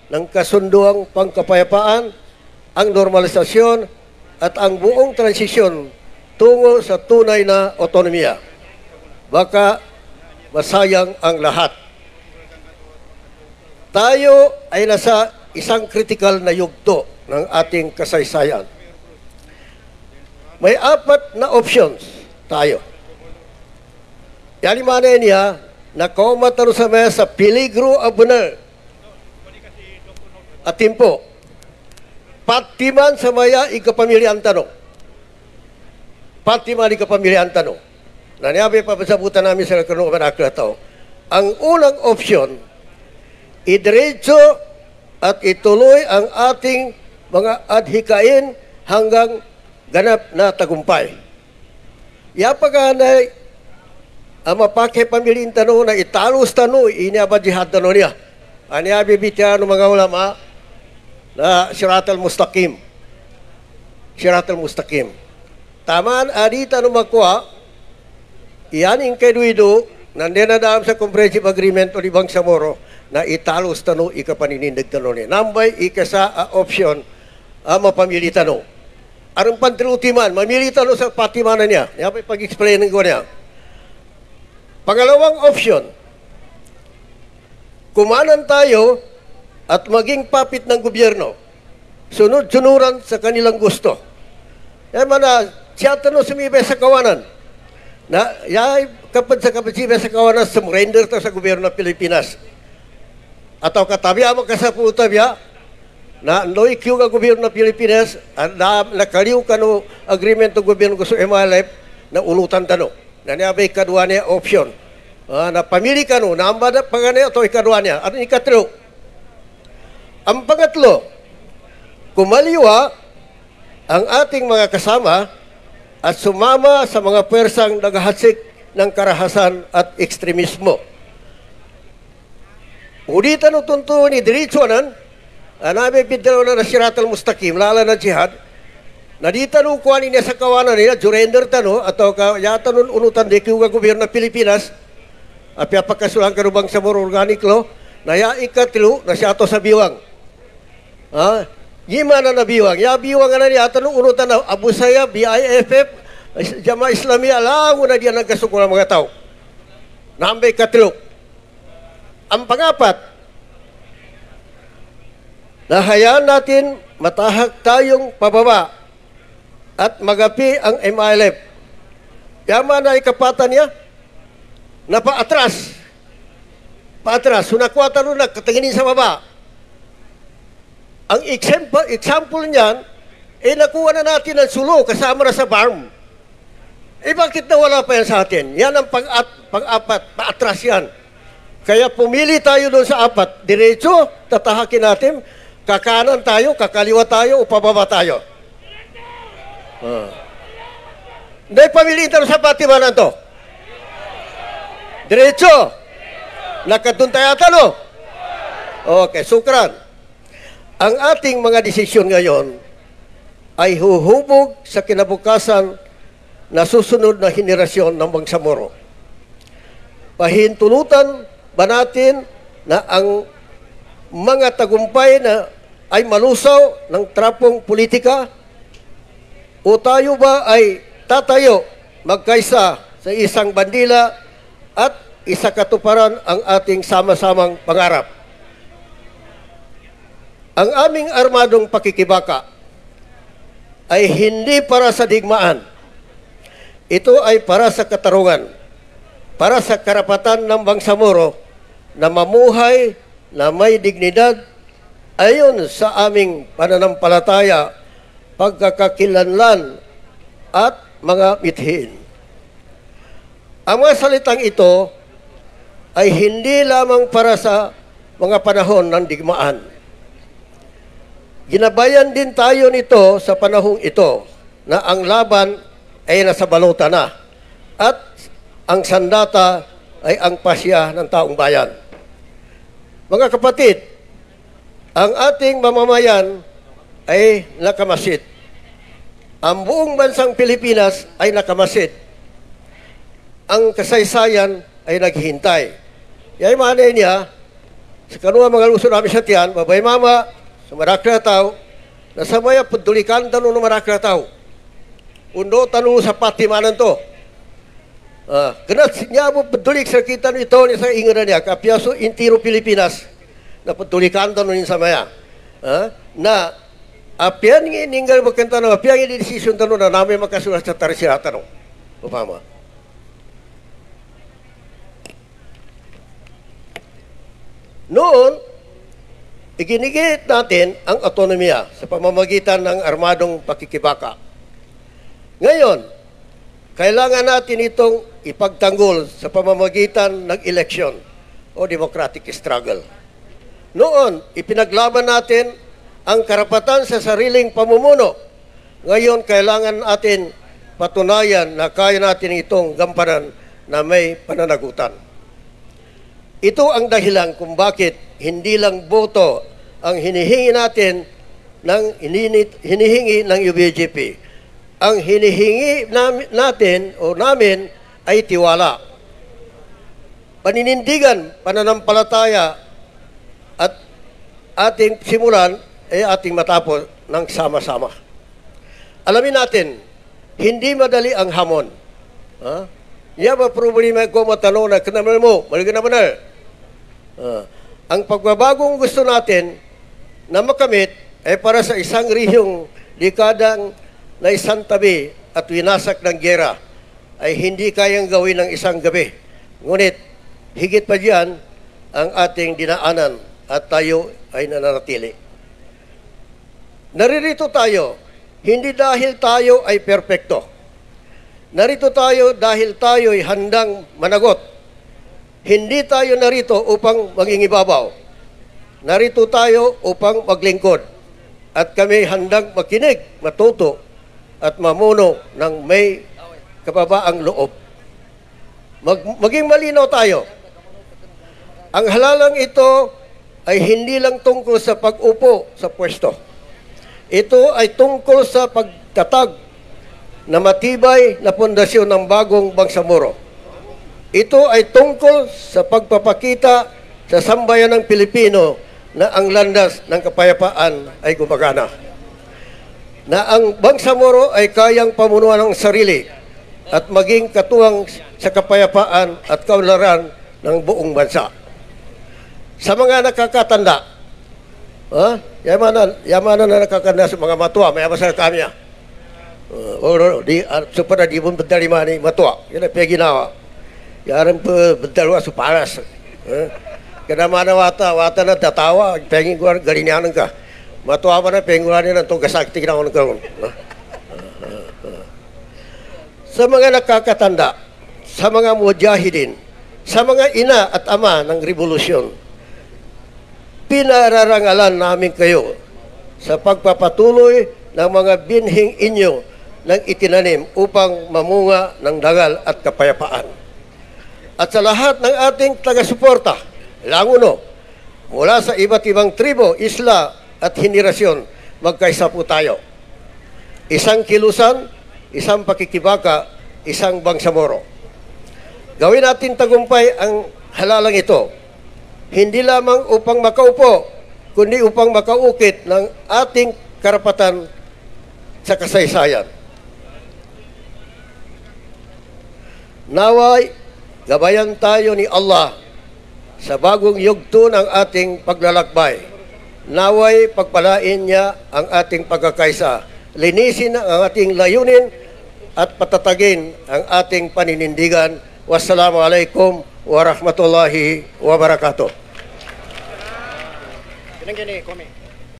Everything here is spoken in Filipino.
ng kasunduang pangkapayapaan, ang normalisasyon at ang buong transisyon tungo sa tunay na otonomiya. Baka masayang ang lahat. Tayo ay nasa isang kritikal na yugto ng ating kasaysayan. May 4 na options tayo. Yalimanan niya na kaumataro sa maya sa peligro abuner at timpo. Patiman sa maya ikapamilian tanong. Patiman ikapamilian tanong. Nanyabi pa pasabutan namin sa kanong manakla. Ang unang option, idiretso at ituloy ang ating mga adhikain hanggang ganap na tagumpay. Yapaganay ang mapake pamilin tanong na italos tanong, iniaba jihad tanong niya. Aniabi bitya ng mga ulama na Sirat al-Mustaqim. Sirat al-Mustaqim. Taman, adita ng magkuha, iyan yung kaduido, nandenadam sa comprehensive agreement o libang Samoro, na italos tanong, ikapaninindig tanong niya. Nambay, ikasa option, mapamili tanong. Arang pantrutiman, mamili tanong sa patimanan niya. Yan pa pag-explaining ko niya. Pangalawang option, kumanan tayo at maging papit ng gobyerno. Sunod-sunuran sa kanilang gusto. Yan mana, siya tanong sumibay sa kawanan. Na, yay, kapag sa kapasibay sa kawanan, sumrender ta sa gobyerno ng Pilipinas. Ataw katabya, magkasaputabya, na noy kiyo nga gobyerno ng Pilipinas, na nakaliw ka no agreement ng gobyerno gusto MLF na ulutan tanong. Nangyabay kadwa niya option. Na pamili ka no, naamba na pagana ito ikadwa niya. Ano ikatlo? Ang pangatlo, kumaliwa ang ating mga kasama at sumama sa mga pwersang naghahatsik ng karahasan at ekstremismo. Ulitan o tuntuan ni diritsuanan, nabi bidalaw na Sirat al-Mustaqim, lala na jihad, na di tanong kuhanin niya sa kawanan niya, jurender tano, atau yata nun unutan di kiyo nga gobyerno ng Pilipinas, apya pagkasulang karubang sa moro organic law, na ya ikatlo na siya ato sa biwang. Gimana na biwang? Ya biwang na niya, tanong unutan na Abu Sayyaf, BIFF, Jamaah Islamiyah, lango na diyan nagkasuko ng mga tao. Nambay katlo. Ang pangapat, nahayaan natin matahak tayong pababa at magapi ang MILF. Yaman na ikapatan niya na paatras. Paatras. Sunakwata rin na katinginin sa baba. Ang example niyan, nakuha na natin ang sulo kasama na sa BARM. Bakit nawala pa yan sa atin? Yan ang pang-apat. Paatras yan. Kaya pumili tayo doon sa 4. Diretso, tatahakin natin. Kakanan tayo, kakaliwa tayo, o pababa tayo. Hindi, pamiliin tayo sa patimanan to. Diretso. Nakatuntay ata, no? Okay, sukran. Ang ating mga desisyon ngayon ay huhubog sa kinabukasan na susunod na henerasyon ng Bangsamoro. Pahintulutan ba natin na ang mga tagumpay na ay malusaw ng trapong politika? O tayo ba ay tatayo magkaisa sa isang bandila at isakatuparan ang ating sama-samang pangarap? Ang aming armadong pakikibaka ay hindi para sa digmaan. Ito ay para sa katarungan, para sa karapatan ng Bangsamoro na mamuhay na may dignidad ayon sa aming pananampalataya, pagkakakilanlan at mga mithiin. Ang mga salitang ito ay hindi lamang para sa mga panahon ng digmaan. Ginabayan din tayo nito sa panahong ito na ang laban ay nasa balota na at ang sandata ay ang pasya ng taong bayan. Mga kapatid, ang ating mamamayan ay nakamasid. Ang buong bansang Pilipinas ay nakamasid. Ang kasaysayan ay naghihintay. Yay manay niya, sa kanua mga luso namin sa tiyan, babay mama, sa marakra tao, na sa maya pudulikan tanong ng marakra tao. Undo tanong sa patimanan to. Ganat niya mo pudulik sa kita nito ni sa ingaran niya, kapiaso intiro Pilipinas, na pudulikan tanong sa maya. Na apian ng ininggal magkanta ng apian ng desisyon tanong na namin makasulat sa tarisya tanong. Upama. Noon, iginigit natin ang autonomiya sa pamamagitan ng armadong pakikibaka. Ngayon, kailangan natin itong ipagtanggol sa pamamagitan ng eleksyon o democratic struggle. Noon, ipinaglaban natin ang karapatan sa sariling pamumuno. Ngayon, kailangan natin patunayan na kaya natin itong gampanan na may pananagutan. Ito ang dahilan kung bakit hindi lang boto ang hinihingi natin hinihingi ng UBJP. Ang hinihingi natin o namin ay tiwala. Paninindigan, pananampalataya at ating simulan ay ating matapos ng sama-sama. Alamin natin, hindi madali ang hamon. Iya ba problema ko matanong na kanamal mo, malaganamanal. Ang pagbabagong gusto natin na makamit ay para sa isang rehiyong dekadang na isang tabi at winasak ng gera ay hindi kayang gawin ng isang gabi. Ngunit, higit pa diyan ang ating dinaanan at tayo ay nananatili. Naririto tayo, hindi dahil tayo ay perpekto. Narito tayo dahil tayo ay handang managot. Hindi tayo narito upang mangingibabaw. Narito tayo upang maglingkod. At kami handang makinig, matuto, at mamuno ng may kababaang loob. Maging malinaw tayo. Ang halalang ito ay hindi lang tungkol sa pag-upo sa pwesto. Ito ay tungkol sa pagtatag na matibay na pundasyon ng bagong Bangsamoro. Ito ay tungkol sa pagpapakita sa sambayan ng Pilipino na ang landas ng kapayapaan ay gumagana. Na ang Bangsamoro ay kayang pamunuan ng sarili at maging katuwang sa kapayapaan at kaunlaran ng buong bansa. Sa mga nakakatanda, yamanan na nakakatanda sa mga matwa, may abasal kami niya. Supaya di pun bedali matwa, yan ang ginawa. Yaran po bedalwa sa paras. Kada mana wata na tatawa, pengen ko galinyanan ka. Matwa pa na pengen ko ng itong kasakti na ako nagkaroon. Sa mga nakakatanda, sa mga mujahidin, sa mga ina at ama ng revolusyon, pinararangalan namin kayo sa pagpapatuloy ng mga binhing inyo ng itinanim upang mamunga ng dagal at kapayapaan. At sa lahat ng ating taga-suporta, languno, mula sa iba't ibang tribo, isla at henerasyon, magkaisa po tayo. Isang kilusan, isang pakikibaka, isang Bangsamoro. Gawin natin tagumpay ang halalang ito, hindi lamang upang makaupo, kundi upang makaukit ng ating karapatan sa kasaysayan. Naway, gabayan tayo ni Allah sa bagong yugto ng ating paglalakbay. Naway pagpalain niya ang ating pagkakaisa. Linisin ang ating layunin at patatagin ang ating paninindigan. Wassalamualaikum warahmatullahi wabarakatuh.